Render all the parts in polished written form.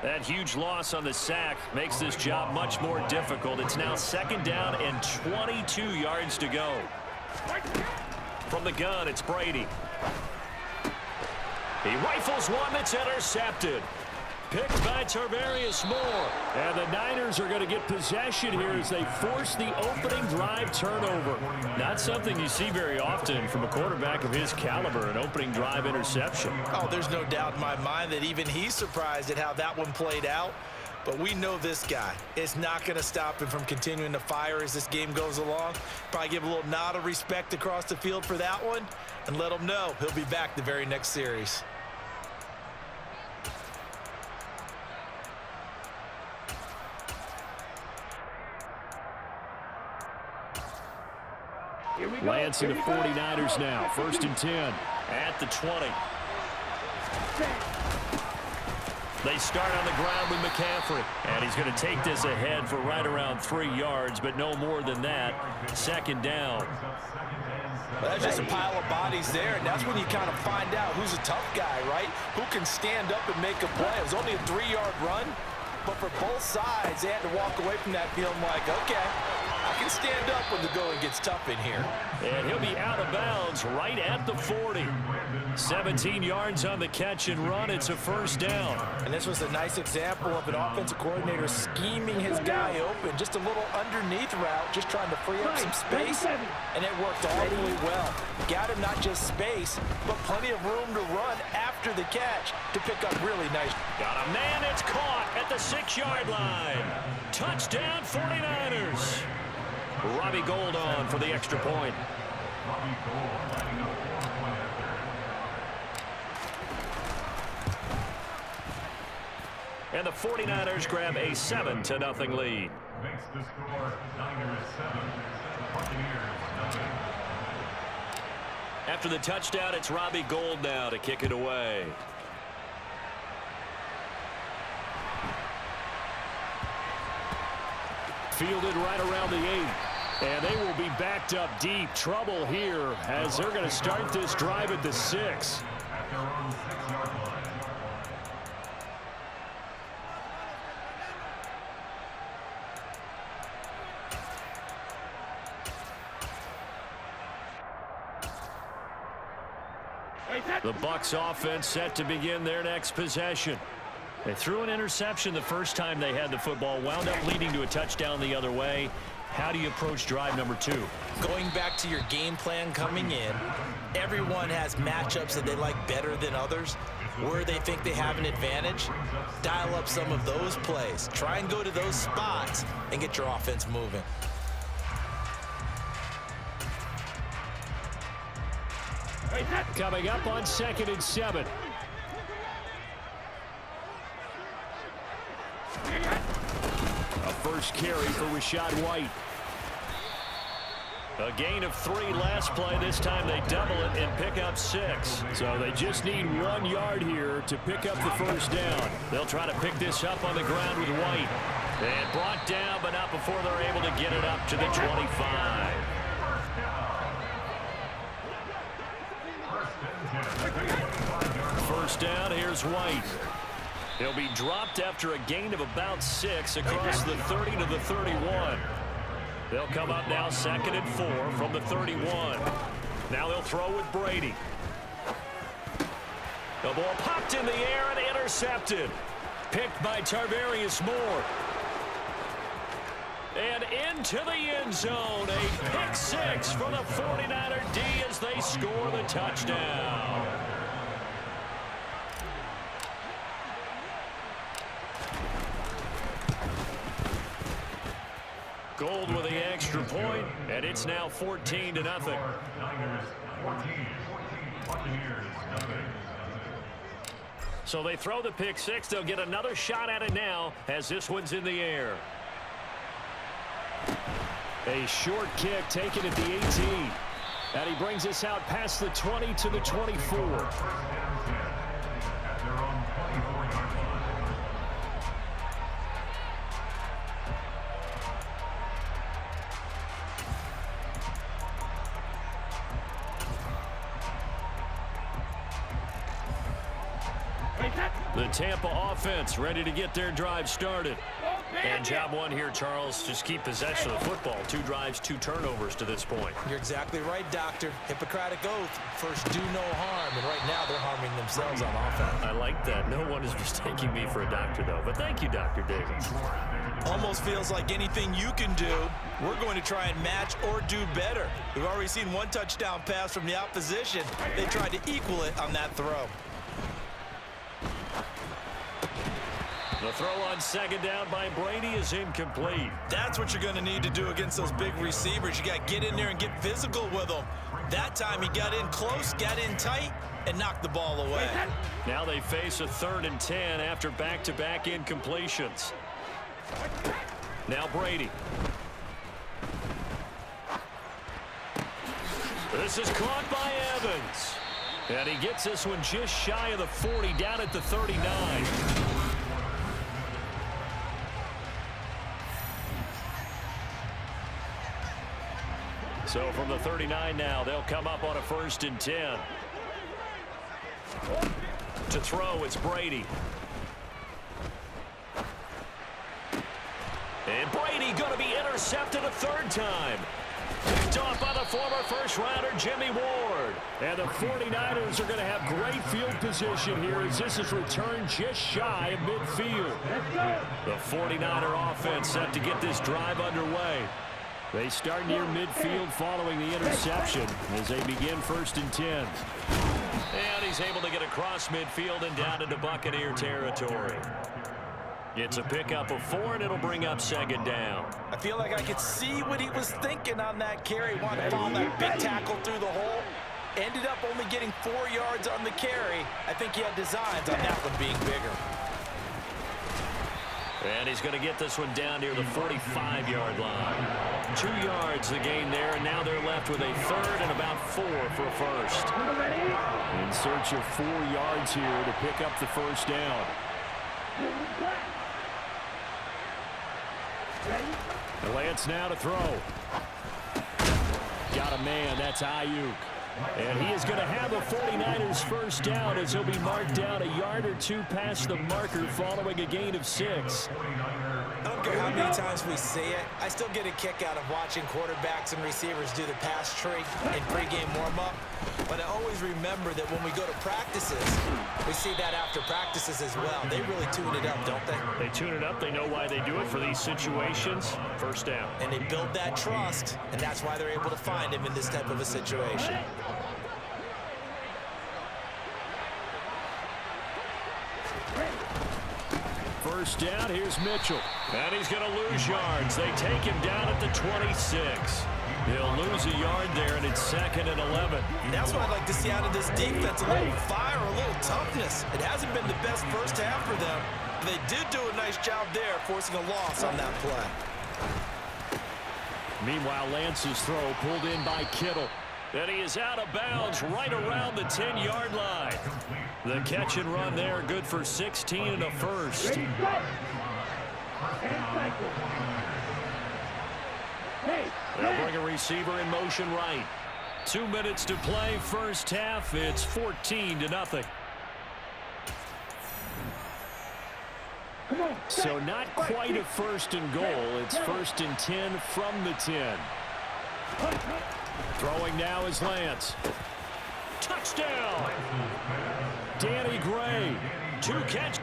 That huge loss on the sack makes this job much more difficult. It's now 2nd down and 22 yards to go. From the gun, it's Brady. He rifles one that's intercepted. Picked by Tarvarius Moore. And the Niners are going to get possession here as they force the opening drive turnover. Not something you see very often from a quarterback of his caliber, an opening drive interception. Oh, there's no doubt in my mind that even he's surprised at how that one played out. But we know this guy is not going to stop him from continuing to fire as this game goes along. Probably give a little nod of respect across the field for that one and let him know he'll be back the very next series. Lance and the 49ers now. 1st and 10 at the 20. They start on the ground with McCaffrey. And he's going to take this ahead for right around 3 yards, but no more than that. 2nd down. Well, that's just a pile of bodies there, and that's when you kind of find out who's a tough guy, right? Who can stand up and make a play. It was only a 3-yard run, but for both sides, they had to walk away from that feeling like, okay, I can stand up when the going gets tough in here. And he'll be out of bounds right at the 40. 17 yards on the catch and run. It's a 1st down. And this was a nice example of an offensive coordinator scheming his guy open. Just a little underneath route, just trying to free up some space. And it worked all really well. Got him not just space, but plenty of room to run after the catch to pick up really nice. Got a man, it's caught at the 6-yard line. Touchdown 49ers. Robbie Gould on for the extra point. And the 49ers grab a 7-0 lead. Makes the score Niners 7, Buccaneers 9. After the touchdown, it's Robbie Gould now to kick it away. Fielded right around the 8. And they will be backed up deep. Trouble here as they're going to start this drive at the 6. At their own 6-yard line. The Bucs offense set to begin their next possession. They threw an interception the first time they had the football, wound up leading to a touchdown the other way. How do you approach drive number 2? Going back to your game plan coming in, everyone has matchups that they like better than others. Where they think they have an advantage, dial up some of those plays. Try and go to those spots and get your offense moving. Coming up on 2nd and 7. A first carry for Rachaad White. A gain of 3 last play. This time they double it and pick up 6. So they just need 1 yard here to pick up the 1st down. They'll try to pick this up on the ground with White. And brought down, but not before they're able to get it up to the 25. First down, here's White. He'll be dropped after a gain of about 6 across the 30 to the 31. They'll come up now 2nd and 4 from the 31. Now they'll throw with Brady. The ball popped in the air and intercepted. Picked by Tarvarius Moore. And into the end zone. A pick 6 from the 49er D as they score the touchdown. Gould with the extra point, and it's now 14-0. Niners 14, Buccaneers nothing. So they throw the pick 6. They'll get another shot at it now as this one's in the air. A short kick taken at the 18. And he brings us out past the 20 to the 24. At their own 24-yard line. The Tampa offense ready to get their drive started. And job one here, Charles, just keep possession of the football. 2 drives, 2 turnovers to this point. You're exactly right, Doctor. Hippocratic oath. First, do no harm. And right now, they're harming themselves on offense. I like that. No one is mistaking me for a doctor, though. But thank you, Dr. Davis. Almost feels like anything you can do, we're going to try and match or do better. We've already seen 1 touchdown pass from the opposition. They tried to equal it on that throw. The throw on 2nd down by Brady is incomplete. That's what you're going to need to do against those big receivers. You got to get in there and get physical with them. That time he got in close, got in tight, and knocked the ball away. Now they face a 3rd and 10 after back-to-back incompletions. Now Brady. This is caught by Evans. And he gets this one just shy of the 40, down at the 39. So from the 39 now, they'll come up on a 1st and 10. To throw, it's Brady. And Brady going to be intercepted a 3rd time. Picked off by the former first-rounder, Jimmy Ward. And the 49ers are going to have great field position here as this is returned just shy of midfield. The 49er offense set to get this drive underway. They start near midfield following the interception as they begin 1st and 10. And he's able to get across midfield and down into Buccaneer territory. It's a pickup of 4, and it'll bring up 2nd down. I feel like I could see what he was thinking on that carry. Wanted to follow that big tackle through the hole. Ended up only getting 4 yards on the carry. I think he had designs on that one being bigger. And he's going to get this one down near the 45-yard line. 2 yards the gain there, and now they're left with a 3rd and about 4 for a 1st. In search of 4 yards here to pick up the 1st down. Lance now to throw. Got a man, that's Ayuk. And he is going to have a 49ers 1st down as he'll be marked down a yard or 2 past the marker following a gain of 6. I don't care how many times we see it. I still get a kick out of watching quarterbacks and receivers do the pass tree in pregame warm-up. But I always remember that when we go to practices, we see that after practices as well. They really tune it up, don't they? They tune it up. They know why they do it for these situations. 1st down. And they build that trust, and that's why they're able to find him in this type of a situation. First down, here's Mitchell. And he's going to lose yards. They take him down at the 26. He'll lose a yard there, and it's 2nd and 11. That's what I'd like to see out of this defense, a little fire, a little toughness. It hasn't been the best first half for them, but they did do a nice job there, forcing a loss on that play. Meanwhile, Lance's throw pulled in by Kittle. And he is out of bounds right around the 10-yard line. The catch and run there, good for 16 and a 1st. They'll bring a receiver in motion right. 2 minutes to play, 1st half. It's 14-0. So not quite a 1st and goal. It's 1st and 10 from the 10. Throwing now is Lance. Touchdown! Danny Gray. 2 catches.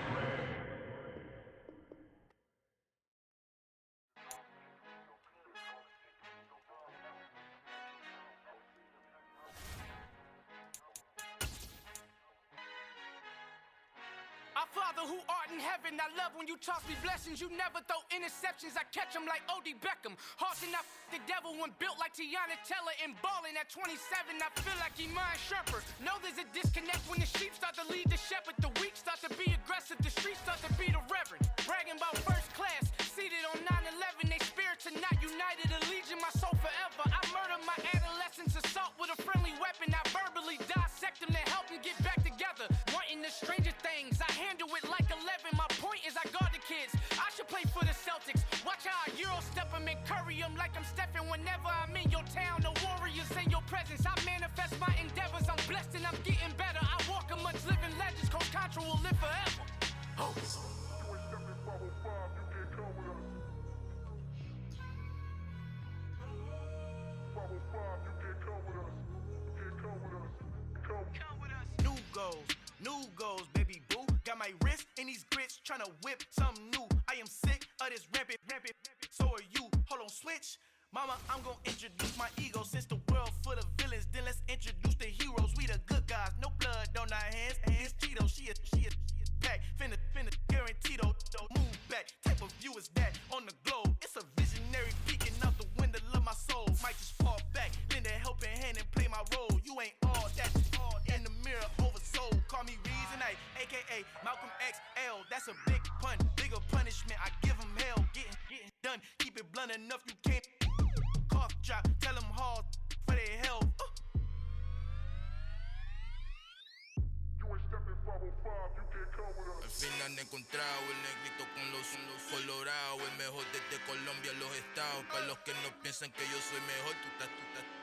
Our Father who art in heaven, I love when you toss me blessings. You never throw interceptions, I catch them like O.D. Beckham. Hearts and the devil when built like Tiana Teller and balling at 27. I feel like Iman Shumpert. Know there's a disconnect when the sheep start to lead the shepherd. The weak start to be aggressive, the streets start to be the reverend. Bragging about 1st class, seated on 9/11. They spirits are not united, a legion, my soul forever. I murder my adolescence, assault with a friendly weapon. I verbally dissect them to help them get back together. Wanting the stranger things, I handle it like 11. My point is I guard the kids. I should play for the Celtics. Watch how I Euro step them and curry them like I'm Stephen. Whenever I'm in your town, the Warriors in your presence. I manifest my endeavors. I'm blessed and I'm getting better. I walk amongst living legends. Coach Contra will live forever. New goals, baby boo. Got my wrist in these grits, tryna whip something new. I am sick of this rampant. So are you. Hold on, switch. Mama, I'm gonna introduce my ego. Since the world full of villains, then let's introduce the heroes. We the good guys, no blood on our hands. It's Tito, she is back. Finna, guaranteed don't move back. Type of view is that on the globe? It's a visionary peeking out the window of my soul. Might just fall back, lend a helping hand and play my role. You ain't all that in the mirror oversold. Call me Reason, aka Malcolm XL. That's a big pun, bigger punishment. I give him hell, getting done. Keep it blunt enough, you can't cough drop. Tell them hard for their health. Al fin han encontrado el negrito con los colorados, el mejor desde Colombia a los estados. Para los que no piensan que yo soy mejor,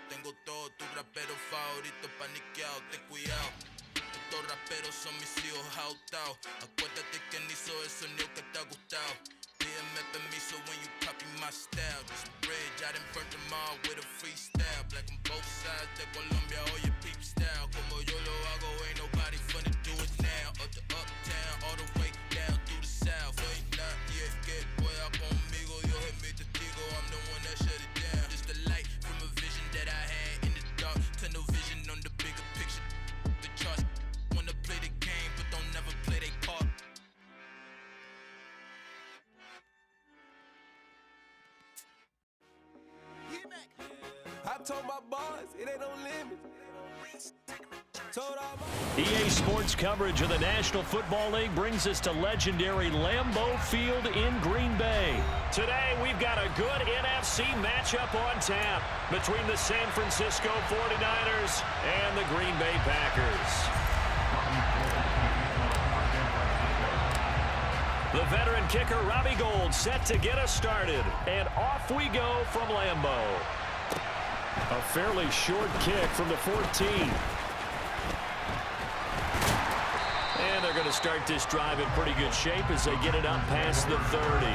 tengo todo, tus raperos favoritos paniqueados, ten cuidado. Estos raperos son mis hijos jautados. Acuérdate quién hizo el sonido que te ha gustado. Pídeme permiso when you copy my style. This bridge, I done burnt them all with a freestyle. Black on both sides de Colombia, oye peep style. Como yo lo hago, ain't nobody finna do it now. Up to uptown, all the way down through the south. Ain't not yet, que pueda conmigo. Dios es mi testigo, I'm the one that shut it down. Just the light from a vision that I had in the dark. Tunnel vision on the bigger picture. The charts wanna play the game, but don't never play their part. I told my boys, it ain't no limit. EA Sports coverage of the National Football League brings us to legendary Lambeau Field in Green Bay. Today, we've got a good NFC matchup on tap between the San Francisco 49ers and the Green Bay Packers. The veteran kicker, Robbie Gould, set to get us started. And off we go from Lambeau. A fairly short kick from the 14. And they're going to start this drive in pretty good shape as they get it up past the 30.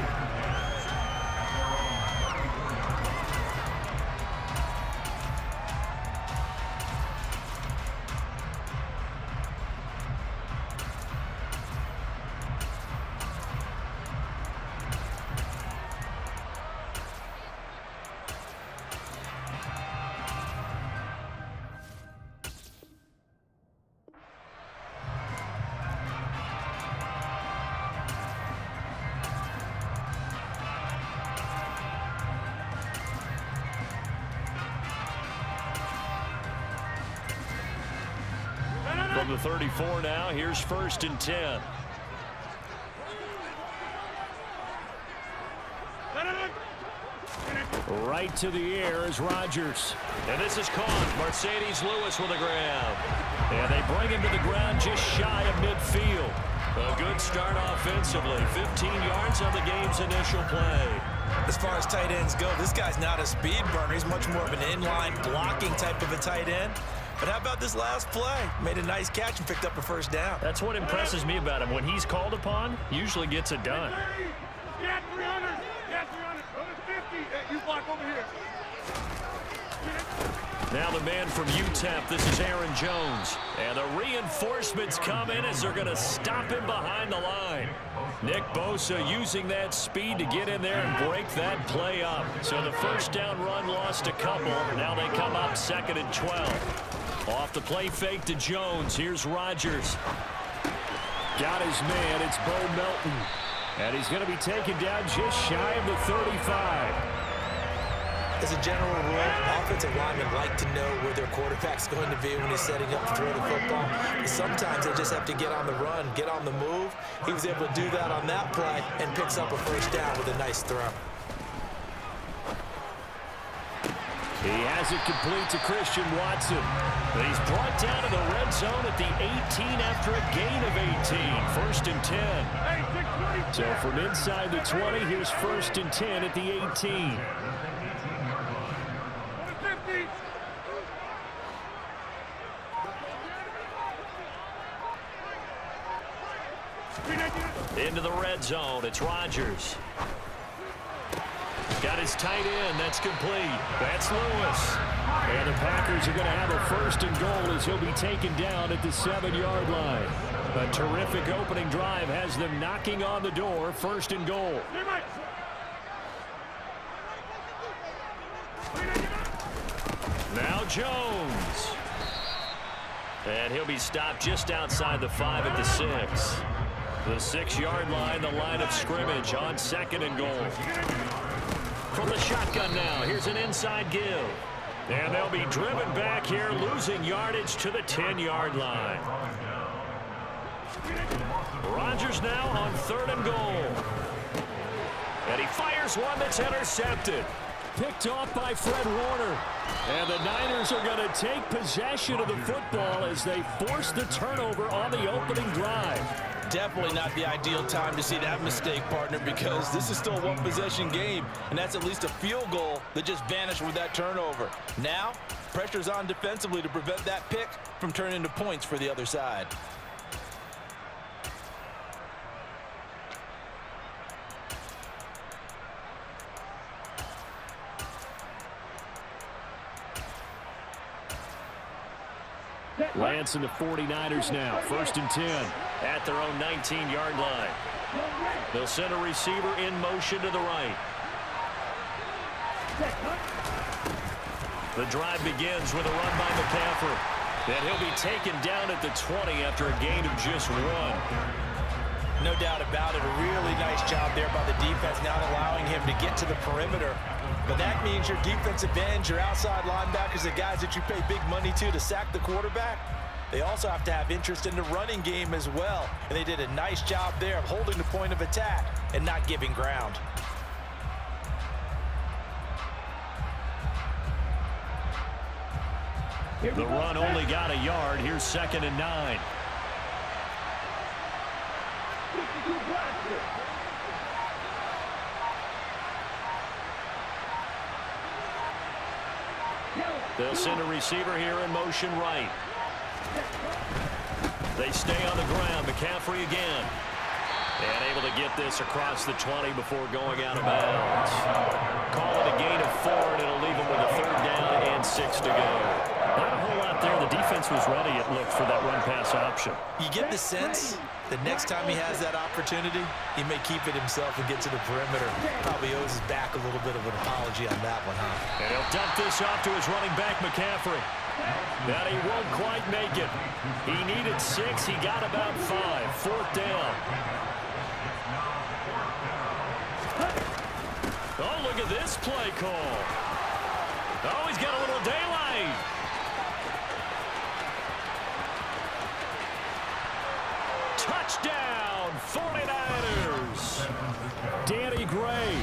From the 34 now, here's 1st and 10. Right to the air is Rodgers. And this is caught. Mercedes Lewis with a grab. And they bring him to the ground just shy of midfield. A good start offensively. 15 yards on the game's initial play. As far as tight ends go, this guy's not a speed burner. He's much more of an inline blocking type of a tight end. But how about this last play? Made a nice catch and picked up a first down. That's what impresses me about him. When he's called upon, usually gets it done. Get 300. Get 300. Over 50. Hey, you block over here. Now the man from UTEP, this is Aaron Jones. And the reinforcements come in as they're going to stop him behind the line. Nick Bosa using that speed to get in there and break that play up. So the first down run lost a couple. Now they come up 2nd and 12. Off the play fake to Jones. Here's Rodgers. Got his man. It's Bo Melton. And he's going to be taken down just shy of the 35. As a general rule, offensive linemen like to know where their quarterback's going to be when he's setting up to throw the football. But sometimes they just have to get on the run, get on the move. He was able to do that on that play and picks up a first down with a nice throw. He has it complete to Christian Watson. He's brought down to the red zone at the 18 after a gain of 18. 1st and 10. So from inside the 20, here's 1st and 10 at the 18. Into the red zone, it's Rodgers. Got his tight end, that's complete. That's Lewis. And the Packers are going to have a 1st and goal as he'll be taken down at the 7-yard line. A terrific opening drive has them knocking on the door. 1st and goal. Now Jones. And he'll be stopped just outside the 5 at the 6. The 6-yard line, the line of scrimmage on 2nd and goal. From the shotgun now, here's an inside give. And they'll be driven back here, losing yardage to the 10-yard line. Rodgers now on 3rd and goal. And he fires one that's intercepted. Picked off by Fred Warner. And the Niners are going to take possession of the football as they force the turnover on the opening drive. Definitely not the ideal time to see that mistake, partner, because this is still a one-possession game, and that's at least a field goal that just vanished with that turnover. Now, pressure's on defensively to prevent that pick from turning into points for the other side. Lance and the 49ers now. 1st and 10 at their own 19-yard line. They'll send a receiver in motion to the right. The drive begins with a run by McCaffrey. And he'll be taken down at the 20 after a gain of just 1. No doubt about it. A really nice job there by the defense, not allowing him to get to the perimeter. But that means your defensive ends, your outside linebackers, the guys that you pay big money to sack the quarterback, they also have to have interest in the running game as well. And they did a nice job there of holding the point of attack and not giving ground. The run only got a yard. Here's 2nd and 9. They'll send a receiver here in motion right. They stay on the ground. McCaffrey again. And able to get this across the 20 before going out of bounds. Call it a gain of 4, and it'll leave them with a 3rd down and 6 to go. Not a whole lot there. The defense was ready, it looked, for that run-pass option. You get the sense that next time he has that opportunity, he may keep it himself and get to the perimeter. Probably owes his back a little bit of an apology on that one, huh? And he'll dump this off to his running back, McCaffrey. That he won't quite make it. He needed 6. He got about 5. 4th down. Oh, look at this play call. Oh, he's got a little daylight. Touchdown, 49ers. Danny Gray,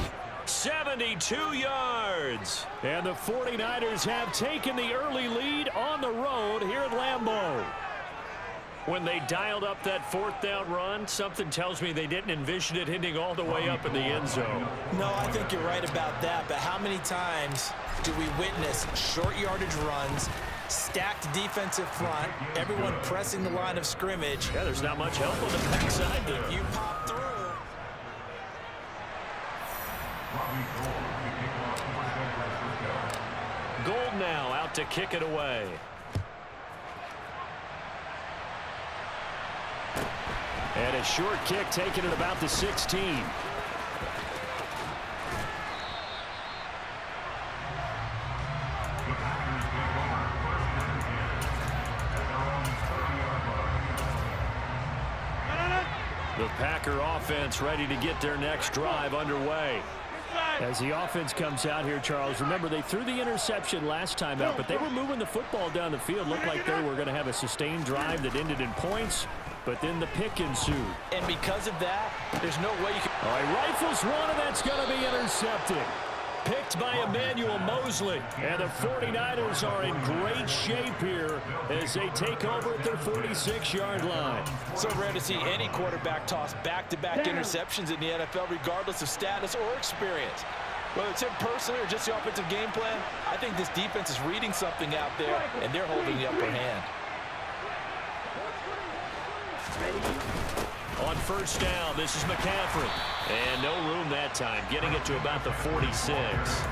72 yards. And the 49ers have taken the early lead on the road here at Lambeau. When they dialed up that 4th down run, something tells me they didn't envision it hitting all the way up in the end zone. No, I think you're right about that, but how many times do we witness short yardage runs, stacked defensive front, everyone pressing the line of scrimmage? Yeah, there's not much help on the backside there. If you pop through. Gold now out to kick it away. And a short kick taken at about the 16. The Packer offense ready to get their next drive underway. As the offense comes out here, Charles, remember they threw the interception last time out, but they were moving the football down the field. Looked like they were going to have a sustained drive that ended in points, but then the pick ensued. And because of that, there's no way you can... All right, rifles one, and that's going to be intercepted. Picked by Emmanuel Mosley. And the 49ers are in great shape here as they take over at their 46-yard line. So rare to see any quarterback toss back-to-back interceptions in the NFL, regardless of status or experience. Whether it's him personally or just the offensive game plan, I think this defense is reading something out there, and they're holding the upper hand. On 1st down, this is McCaffrey. And no room that time, getting it to about the 46.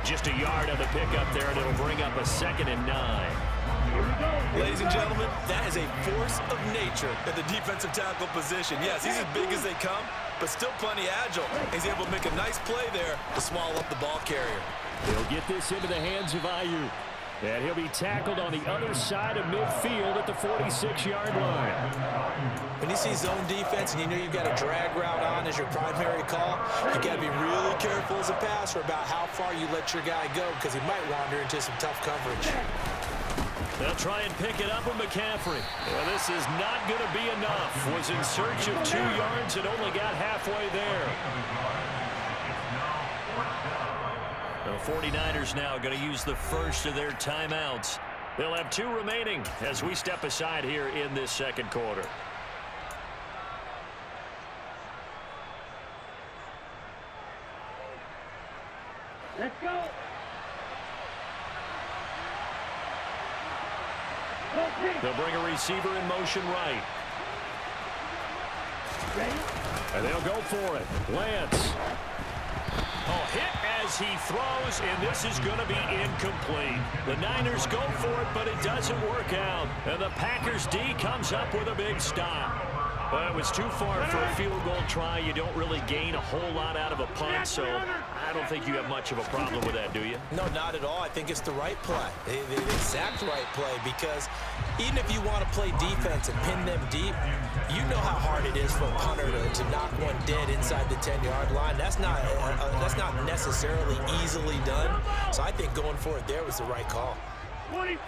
Just a yard on the pickup there, and it'll bring up a 2nd and 9. Ladies and gentlemen, that is a force of nature at the defensive tackle position. Yes, he's as big as they come, but still plenty agile. He's able to make a nice play there to swallow up the ball carrier. He'll get this into the hands of Ayuk. And he'll be tackled on the other side of midfield at the 46-yard line. When you see zone defense and you know you've got a drag route on as your primary call, you got to be really careful as a passer about how far you let your guy go because he might wander into some tough coverage. They'll try and pick it up with McCaffrey. Well, this is not going to be enough. Was in search of 2 yards and only got halfway there. The 49ers now going to use the first of their timeouts. They'll have 2 remaining as we step aside here in this second quarter. Let's go. They'll bring a receiver in motion right. Ready? And they'll go for it. Lance. Oh, hit as he throws, and this is going to be incomplete. The Niners go for it, but it doesn't work out. And the Packers D comes up with a big stop. Well, it was too far for a field goal try. You don't really gain a whole lot out of a punt, so I don't think you have much of a problem with that, do you? No, not at all. I think it's the right play, the exact right play, because even if you want to play defense and pin them deep, you know how hard it is for a punter to knock one dead inside the 10-yard line. That's not necessarily easily done. So I think going for it there was the right call. 26.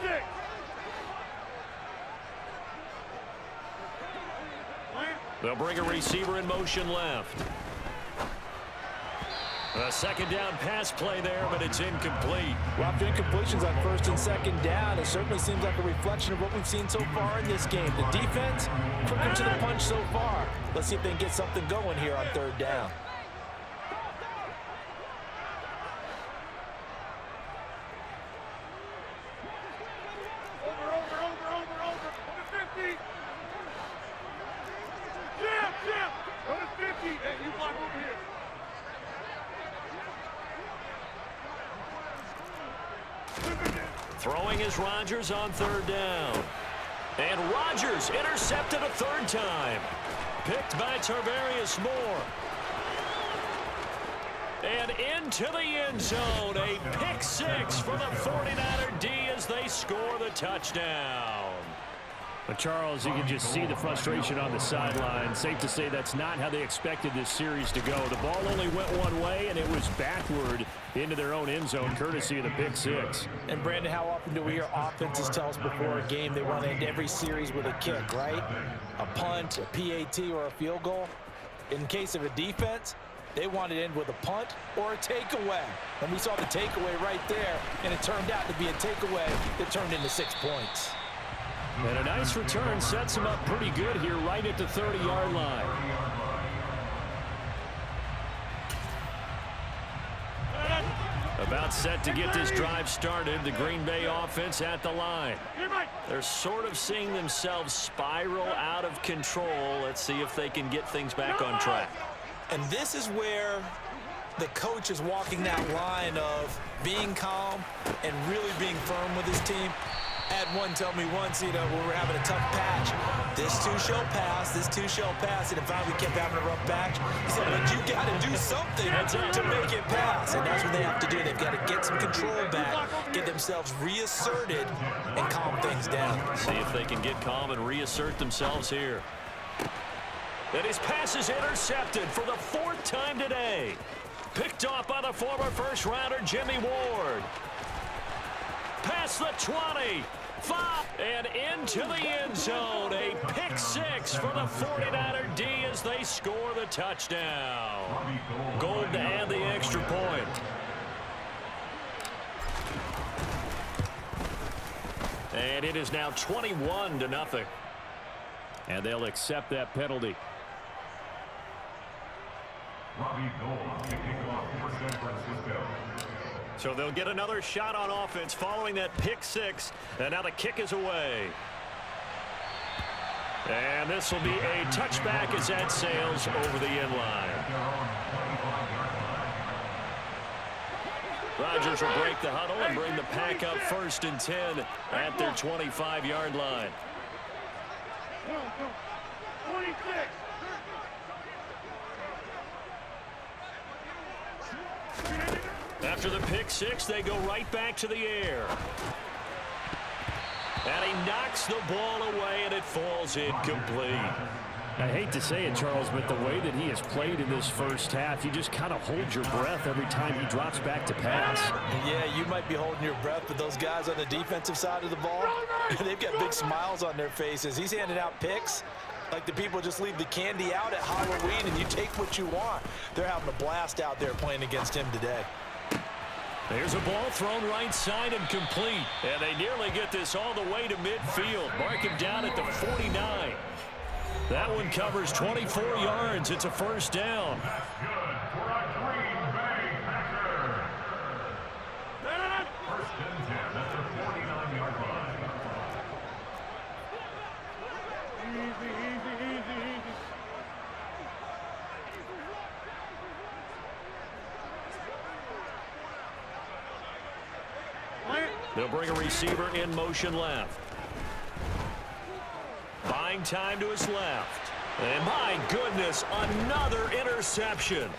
They'll bring a receiver in motion left. A second down pass play there, but it's incomplete. Well, after incompletions on 1st and 2nd down, it certainly seems like a reflection of what we've seen so far in this game. The defense, quicker to the punch so far. Let's see if they can get something going here on 3rd down. Over 50. Jam. Go to 50. Hey, you block over here. Throwing is Rodgers on 3rd down. And Rodgers intercepted a 3rd time. Picked by Tarvarius Moore. And into the end zone. A pick 6 for the 49er D as they score the touchdown. But Charles, you can just see the frustration on the sideline. Safe to say that's not how they expected this series to go. The ball only went one way, and it was backward into their own end zone, courtesy of the pick 6. And, Brandon, how often do we hear offenses tell us before a game they want to end every series with a kick, right? A punt, a PAT, or a field goal. In case of a defense, they want to end with a punt or a takeaway. And we saw the takeaway right there, and it turned out to be a takeaway that turned into 6 points. And a nice return sets him up pretty good here right at the 30-yard line. About set to get this drive started. The Green Bay offense at the line. They're sort of seeing themselves spiral out of control. Let's see if they can get things back on track. And this is where the coach is walking that line of being calm and really being firm with his team. Had one tell me once, when we're having a tough patch, this too shall pass, this too shall pass, and if we kept having a rough patch, he said, but you got to do something to make it pass, and that's what they have to do. They've got to get some control back, get themselves reasserted, and calm things down. See if they can get calm and reassert themselves here. And his pass is intercepted for the 4th time today. Picked off by the former first-rounder Jimmy Ward. Past the 20. 5 and into the end zone. A pick 6 for the 49er D as they score the touchdown. Gold to add the extra point. And it is now 21-0. And they'll accept that penalty. Robbie Gould kicking off for San Francisco. So they'll get another shot on offense following that pick 6. And now the kick is away. And this will be a touchback as that sails over the end line. Rodgers will break the huddle and bring the pack up 1st and 10 at their 25-yard line. 26. After the pick six, they go right back to the air. And he knocks the ball away, and it falls incomplete. I hate to say it, Charles, but the way that he has played in this first half, you just kind of hold your breath every time he drops back to pass. Yeah, you might be holding your breath, but those guys on the defensive side of the ball, they've got big smiles on their faces. He's handing out picks like the people just leave the candy out at Halloween and you take what you want. They're having a blast out there playing against him today. There's a ball thrown right side and complete. And they nearly get this all the way to midfield. Mark him down at the 49. That one covers 24 yards. It's a 1st down. That's good for a Green Bay Packer. 1st and 10 at the 49-yard line. Easy. They'll bring a receiver in motion left. Buying time to his left. And my goodness, another interception.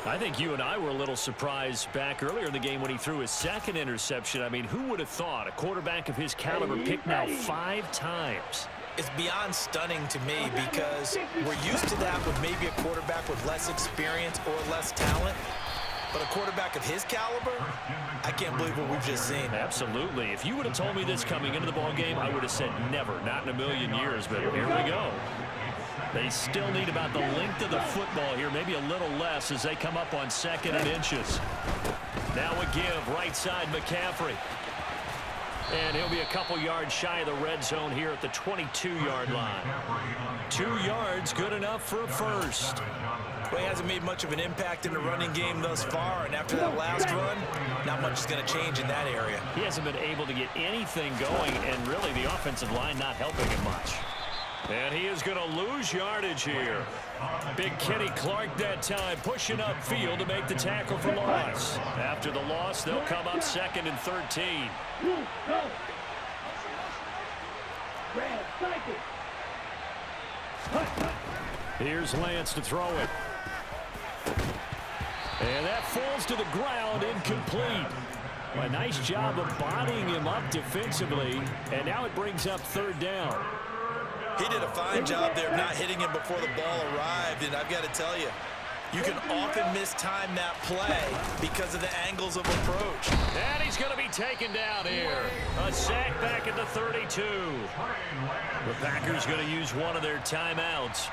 I think you and I were a little surprised back earlier in the game when he threw his 2nd interception. I mean, who would have thought a quarterback of his caliber picked now 5 times? It's beyond stunning to me because we're used to that with maybe a quarterback with less experience or less talent. But a quarterback of his caliber, I can't believe what we've just seen. Absolutely. If you would have told me this coming into the ball game, I would have said never, not in a million years. But here we go. They still need about the length of the football here, maybe a little less as they come up on 2nd and inches. Now a give, right side McCaffrey. And he'll be a couple yards shy of the red zone here at the 22-yard line. 2 yards, good enough for a 1st. Well, he hasn't made much of an impact in the running game thus far, and after that last run, not much is going to change in that area. He hasn't been able to get anything going, and really the offensive line not helping him much. And he is going to lose yardage here. Big Kenny Clark that time pushing upfield to make the tackle for loss. After the loss, they'll come up 2nd and 13. Here's Lance to throw it. And that falls to the ground, incomplete. A nice job of bodying him up defensively, and now it brings up 3rd down. He did a fine job there of not hitting him before the ball arrived, and I've got to tell you, you can often mistime that play because of the angles of approach. And he's going to be taken down here. A sack back at the 32. The Packers going to use one of their timeouts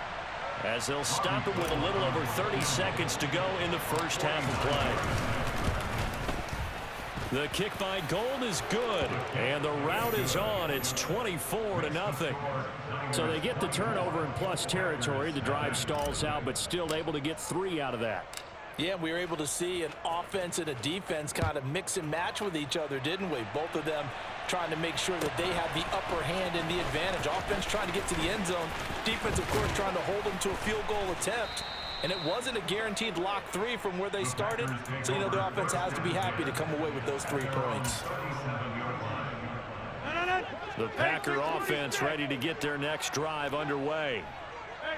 as they'll stop it with a little over 30 seconds to go in the first half of play. The kick by Gold is good, and the route is on. It's 24-0. So they get the turnover in plus territory. The drive stalls out, but still able to get 3 out of that. Yeah, we were able to see an offense and a defense kind of mix and match with each other, didn't we? Both of them trying to make sure that they have the upper hand and the advantage. Offense trying to get to the end zone. Defense, of course, trying to hold them to a field goal attempt. And it wasn't a guaranteed lock 3 from where they started. So, you know, the offense has to be happy to come away with those 3 points. The Packer offense ready to get their next drive underway.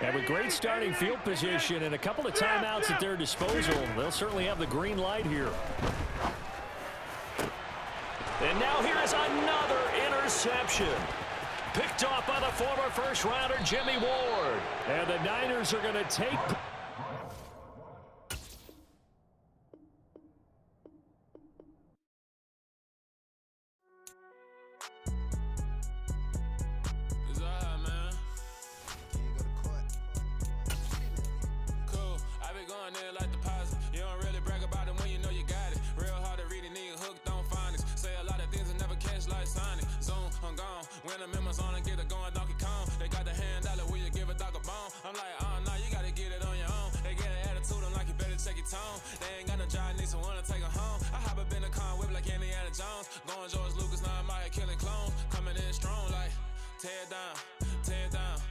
And with great starting field position and a couple of timeouts at their disposal, they'll certainly have the green light here. And now here is another interception. Picked off by the former first-rounder Jimmy Ward. And the Niners are going to take... like deposit. You don't really brag about it when you know you got it. Real hard to read a nigga hooked on phonics. Say a lot of things and never catch like Sonic. Zone, I'm gone. When I'm in my zone and get it going Donkey Kong. They got the hand dollar, will you give a dog a bone? I'm like, oh no, you gotta get it on your own. They get an attitude, I'm like, you better check your tone. They ain't got no job, need someone to take her home. I hop up in a car, whip like Indiana Jones. Going George Lucas, now I'm out here killing clones. Coming in strong like, tear down.